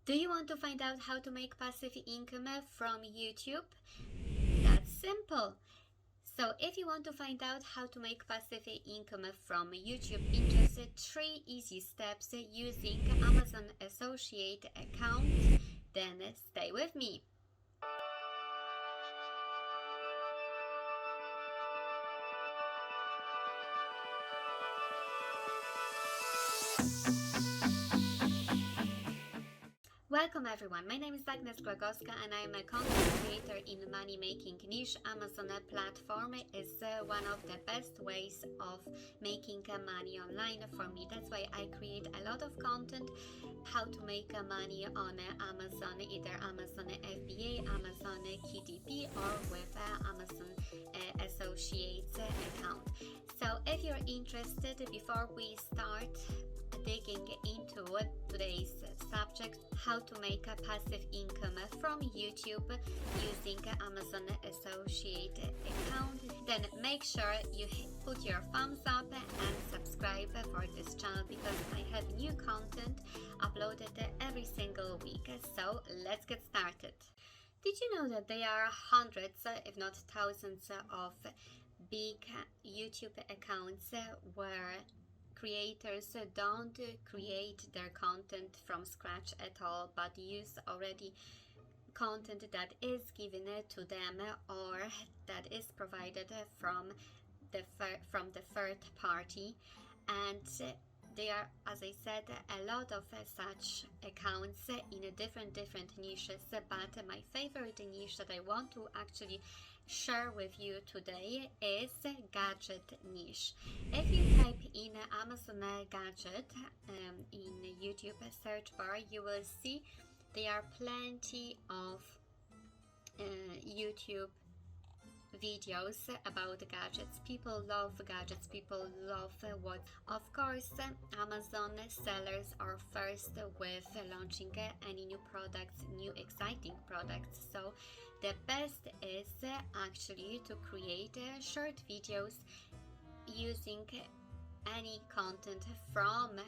Do you want to find out how to make passive income from YouTube? That's simple. So if you want to find out how to make passive income from YouTube in just 3 easy steps using Amazon Associate account, then stay with me. Welcome everyone, my name is Agnes Glagowska and I am a content creator in the money-making niche. Amazon platform is one of the best ways of making money online for me. That's why I create a lot of content how to make money on Amazon, either Amazon FBA, Amazon KDP or with Amazon Associates account. So if you're interested, before we start digging into today's subject, how to make a passive income from YouTube using Amazon Associate account, then make sure you put your thumbs up and subscribe for this channel because I have new content uploaded every single week. So let's get started. Did you know that there are hundreds, if not thousands, of big YouTube accounts where creators don't create their content from scratch at all, but use already content that is given to them or that is provided from the third party, and there are, as I said, a lot of such accounts in different niches, but my favorite niche that I want to actually share with you today is Gadget niche. If you type in Amazon Gadget in YouTube search bar, you will see there are plenty of YouTube videos about gadgets. People love gadgets, people love what. Of course, Amazon sellers are first with launching any new products, new exciting products. So the best is actually to create short videos using any content from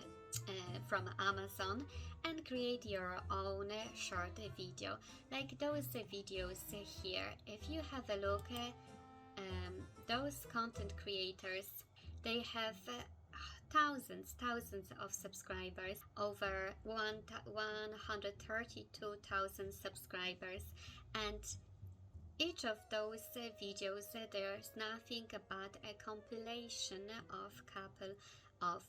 Amazon and create your own short video like those videos here. If you have a look, those content creators, they have thousands of subscribers, over 132,000 subscribers, and each of those videos, there's nothing but a compilation of couple of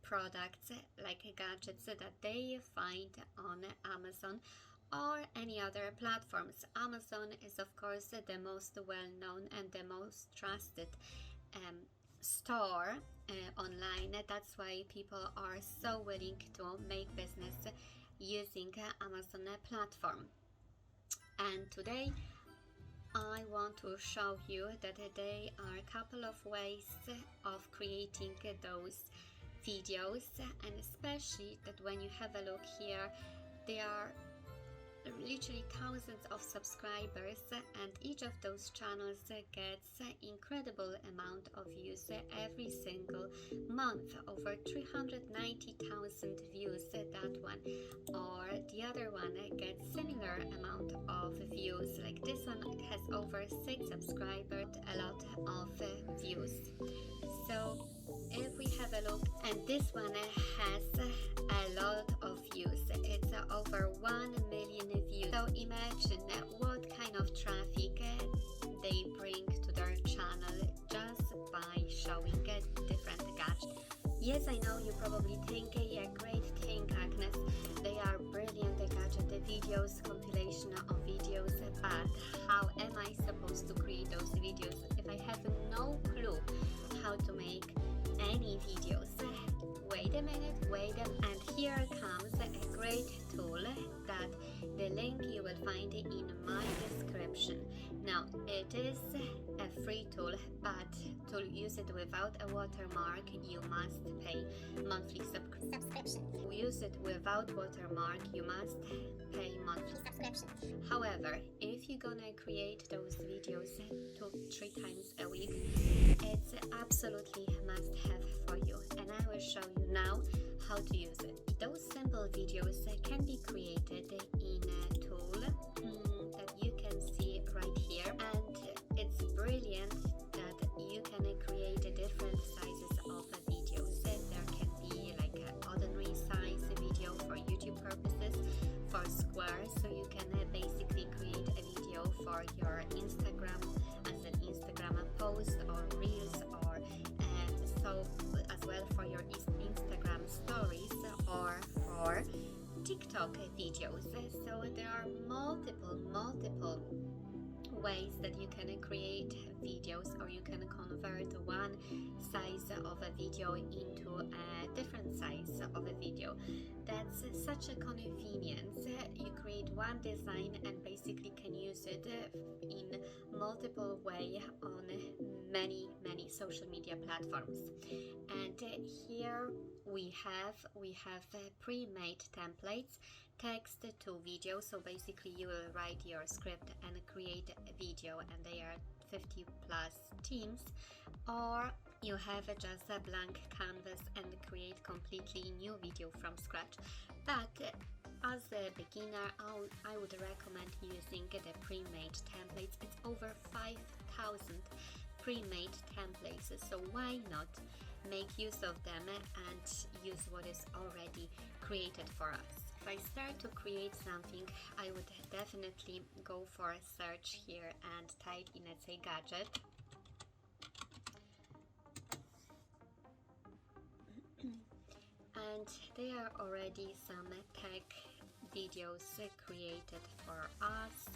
products like gadgets that they find on Amazon or any other platforms. Amazon is of course the most well-known and the most trusted store online. That's why people are so willing to make business using Amazon platform. And today I want to show you that there are a couple of ways of creating those videos, and especially that when you have a look here, there are literally thousands of subscribers, and each of those channels gets incredible amount of views every single month, over 390,000 views, that one, or the other one gets similar amount of views, like this one has over 6 subscribers, a lot of views. So if we have a look, and this one has a lot of views, it's over 1 million views. So imagine what kind of traffic they bring to their channel just by showing different gadgets. Yes, I know you probably think, yeah, great thing, Agnes, they are brilliant gadget videos, compilation of videos, but how am I supposed to create those videos if I have no clue how to make any videos? Wait a minute, and here comes a great tool that the link you will find in my description. Now, it is a free tool, but to use it without a watermark, you must pay monthly subscription. To use it without watermark, you must pay monthly subscription. However, if you're gonna create those videos 2-3 times a week, it's absolutely must have for you, and I will show you now how to use it. Those simple videos can be created for your Instagram as an Instagram post or reels, or so as well for your Instagram stories or for TikTok videos. So there are multiple ways that you can create videos, or you can convert one size of a video into a different size of a video. That's such a convenience. You create one design and basically can use it in multiple way on many social media platforms. And here we have pre-made templates, text to video. So basically you will write your script and create a video, and they are 50 plus themes, or you have just a blank canvas and create completely new video from scratch. But as a beginner, I would recommend using the pre-made templates. It's over 5,000 pre-made templates, so why not make use of them and use what is already created for us. If I start to create something, I would definitely go for a search here and type in, let's say, Gadget. And there are already some tech videos created for us.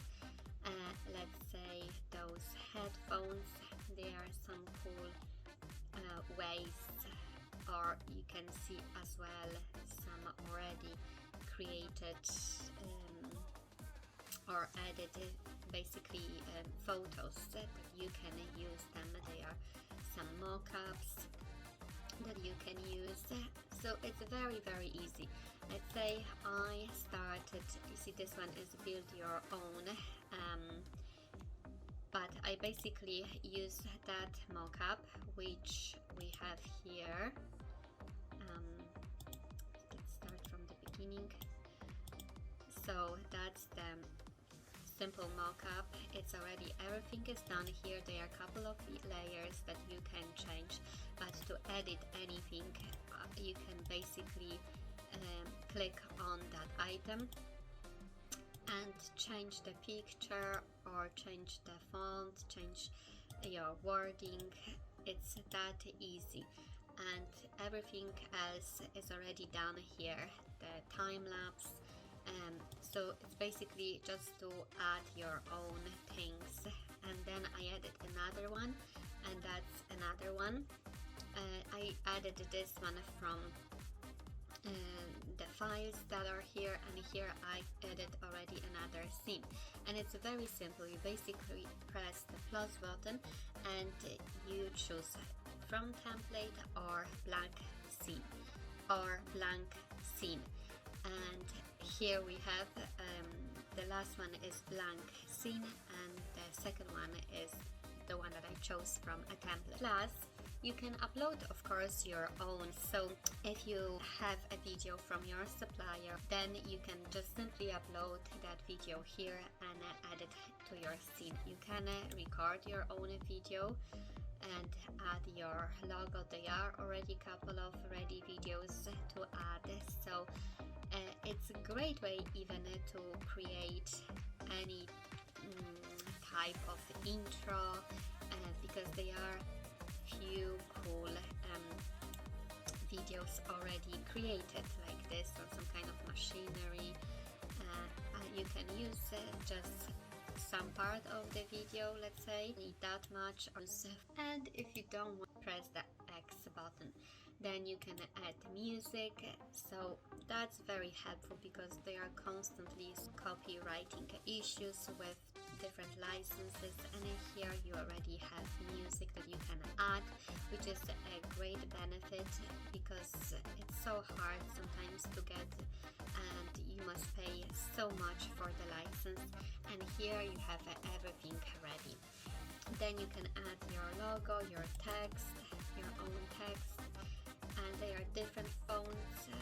Let's say those headphones, there are some cool ways, or you can see as well some already created or edited basically photos that you can use them. There are some mock-ups that you can use, so it's very easy. Let's say I started, you see this one is build your own, but I basically use that mock-up which we have here. Let's start from the beginning. So that's the simple mock-up. It's already, everything is done here. There are a couple of layers that you can change, but to edit anything you can basically click on that item and change the picture or change the font, change your wording. It's that easy, and everything else is already done here, the time-lapse. So it's basically just to add your own things. And then I added another one, and that's another one. I added this one from the files that are here, and here I added already another scene. And it's very simple. You basically press the plus button and you choose from template or blank scene or blank scene. And here we have the last one is blank scene, and the second one is the one that I chose from a template. Plus you can upload, of course, your own. So if you have a video from your supplier, then you can just simply upload that video here and add it to your scene. You can record your own video and add your logo. There are already a couple of ready videos to add, so it's a great way even to create any type of intro, because there are few cool videos already created like this on some kind of machinery. You can use just some part of the video, let's say, need that much, and if you don't want to press the X button, then you can add music. So that's very helpful because they are constantly copywriting issues with different licenses, and here you already have music that you can add, which is a great benefit because it's so hard sometimes to get, and you must pay so much for the license, and here you have everything ready. Then you can add your logo, your text, your own text, and there are different fonts,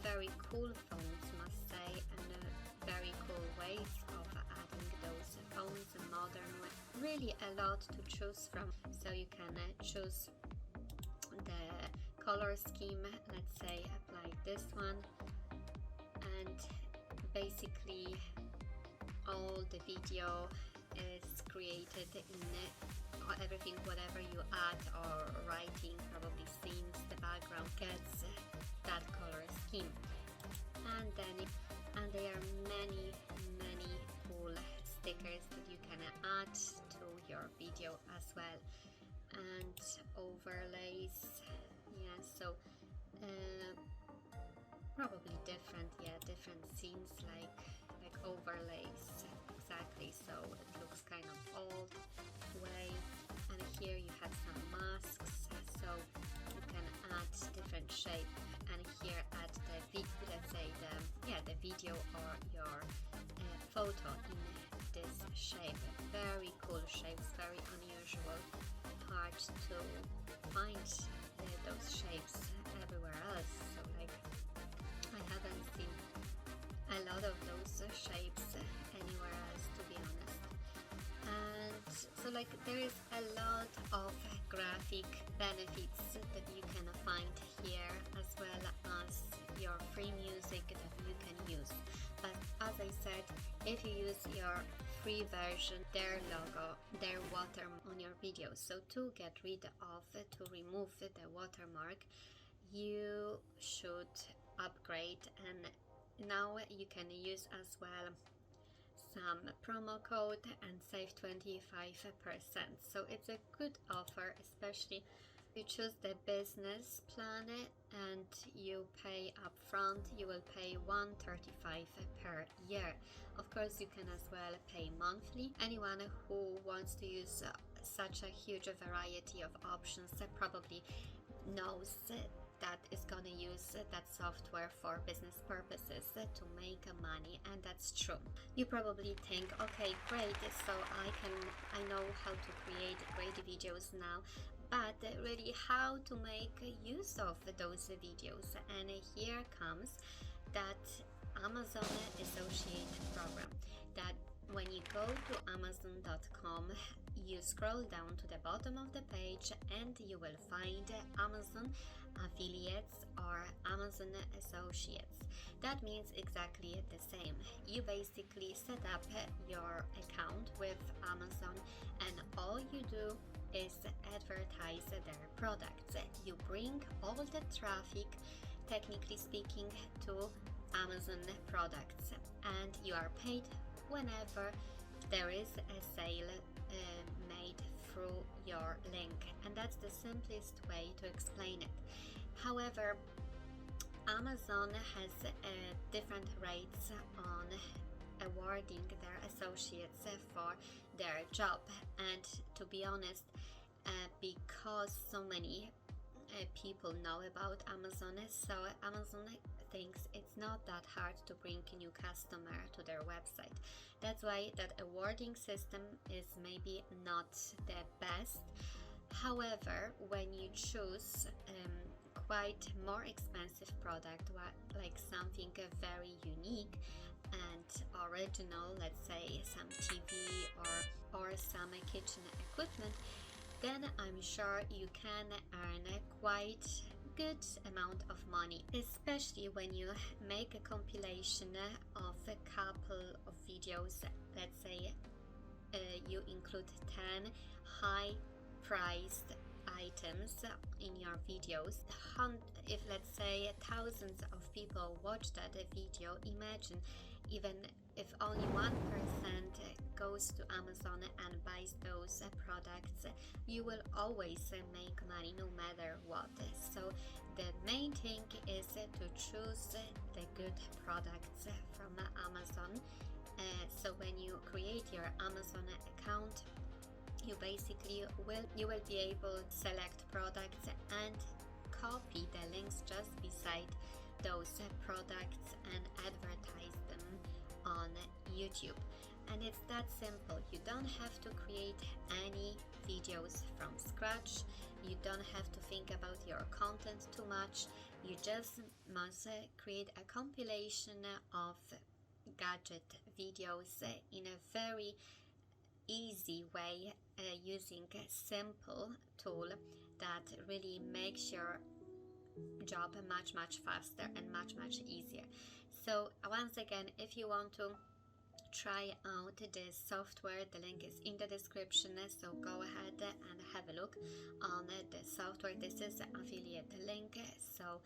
very cool fonts, must say, and very cool ways of adding those fonts, a modern way. Really a lot to choose from. So you can choose the color scheme, let's say apply this one, and basically all the video is created in everything, whatever you add or writing, probably scenes, the background gets that color scheme. And there are many cool stickers that you can add to your video as well, and overlays. Yeah, so probably different scenes like overlays, exactly. So it looks kind of old way. And here you have some masks, so you can add different shape, and here add the the video or your photo in this shape. Very cool shapes, very unusual, hard to find those shapes everywhere else. So like I haven't seen a lot of those shapes anywhere else, to be honest. And so like there is a lot of graphic benefits that you can find here, as well as your free music that you can use. But as I said, if you use your free version, their logo, their watermark on your videos, so to get rid of, to remove the watermark, you should upgrade. And now you can use as well some promo code and save 25%. So it's a good offer, especially if you choose the business plan and you pay upfront. You will pay $135 per year. Of course, you can as well pay monthly. Anyone who wants to use such a huge variety of options probably knows that is going to use that software for business purposes to make money, and that's true. You probably think, okay, great, so I know how to create great videos now, but really how to make use of those videos. And here comes that Amazon Associate program, that when you go to Amazon.com, you scroll down to the bottom of the page and you will find Amazon Affiliates or Amazon Associates. That means exactly the same. You basically set up your account with Amazon, and all you do is advertise their products. You bring all the traffic, technically speaking, to Amazon products, and you are paid whenever there is a sale made through your link. And that's the simplest way to explain it. However, Amazon has different rates on awarding their associates for their job, and to be honest, because so many people know about Amazon, so Amazon thinks it's not that hard to bring a new customer to their website. That's why that awarding system is maybe not the best. However, when you choose quite more expensive product, like something very unique and original, let's say some TV or some kitchen equipment, then I'm sure you can earn a quite good amount of money, especially when you make a compilation of a couple of videos. Let's say you include 10 high priced items in your videos. If let's say thousands of people watch that video, imagine even if only 1% goes to Amazon and buys those products, you will always make money no matter what. So the main thing is to choose the good products from Amazon. So when you create your Amazon account, you basically will be able to select products and copy the links just beside those products and advertise them on YouTube. And it's that simple. You don't have to create any videos from scratch. You don't have to think about your content too much. You just must create a compilation of gadget videos in a very easy way, using a simple tool that really makes your job much faster and much easier. So once again, if you want to try out this software. The link is in the description, so go ahead and have a look on the software. This is an affiliate link, so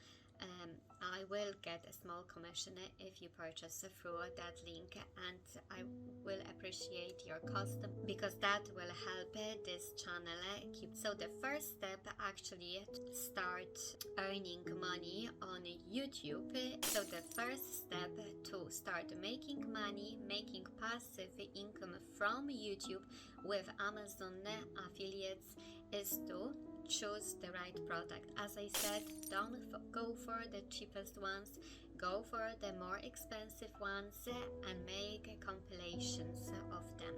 I will get a small commission if you purchase through that link, and I will appreciate your cost because that will help this channel keep. So the first step actually to start earning money on YouTube. So the first step to start making money, making passive income from YouTube with Amazon affiliates is to choose the right product. As I said, don't go for the cheapest ones, go for the more expensive ones and make compilations of them.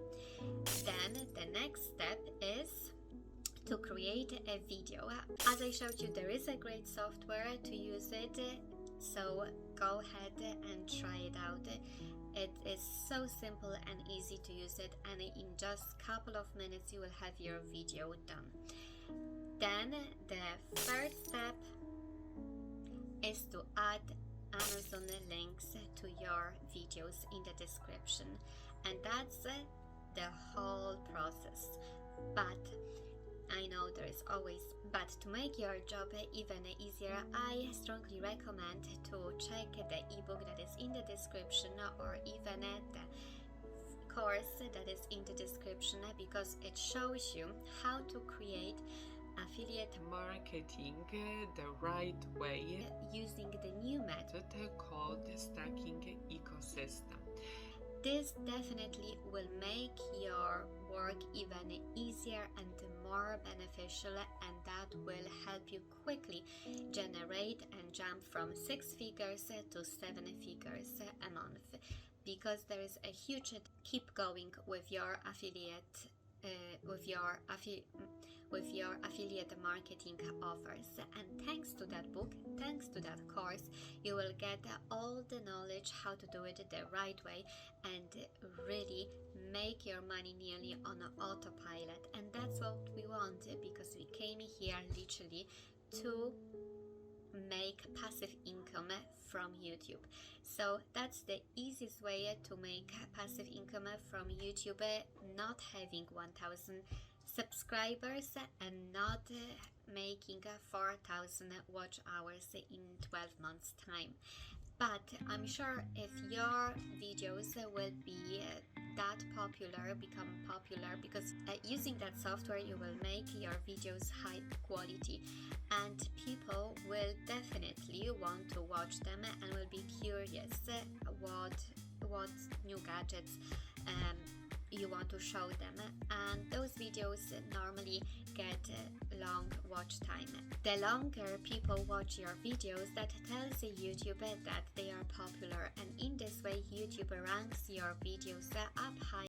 Then the next step is to create a video. As I showed you, there is a great software to use it, so go ahead and try it out. It is so simple and easy to use it, and in just a couple of minutes you will have your video done. Then the third step is to add Amazon links to your videos in the description, and that's the whole process. But I know there is always, but to make your job even easier, I strongly recommend to check the ebook that is in the description, or even the course that is in the description, because it shows you how to create affiliate marketing the right way using the new method called stacking ecosystem. This definitely will make your work even easier and more beneficial, and that will help you quickly generate and jump from 6 figures to 7 figures a month, because there is a huge keep going with your affiliate affiliate marketing offers. And thanks to that book, thanks to that course, you will get all the knowledge how to do it the right way and really make your money nearly on autopilot. And that's what we want, because we came here literally to make passive income from YouTube. So that's the easiest way to make passive income from YouTube, not having 1000 subscribers and not making 4000 watch hours in 12 months time. But I'm sure if your videos will be that popular, become popular, because using that software you will make your videos high quality, and people will definitely want to watch them and will be curious what new gadgets you want to show them, and those videos normally get long watch time. The longer people watch your videos, that tells YouTube that they are popular, and in this way YouTube ranks your videos up high.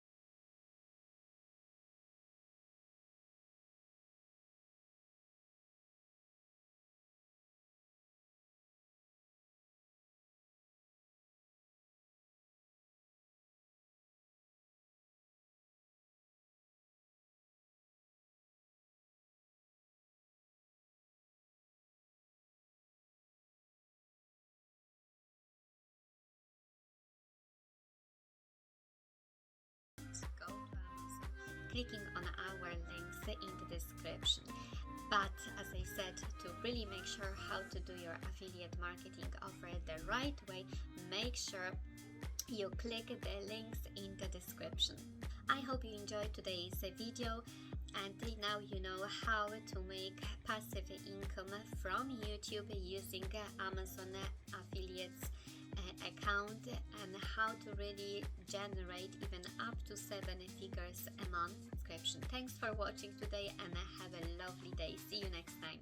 Go to Amazon, clicking on our links in the description. But as I said, to really make sure how to do your affiliate marketing offer the right way, make sure you click the links in the description. I hope you enjoyed today's video, and now you know how to make passive income from YouTube using Amazon affiliates account, and how to really generate even up to 7 figures a month subscription. Thanks for watching today, and have a lovely day. See you next time.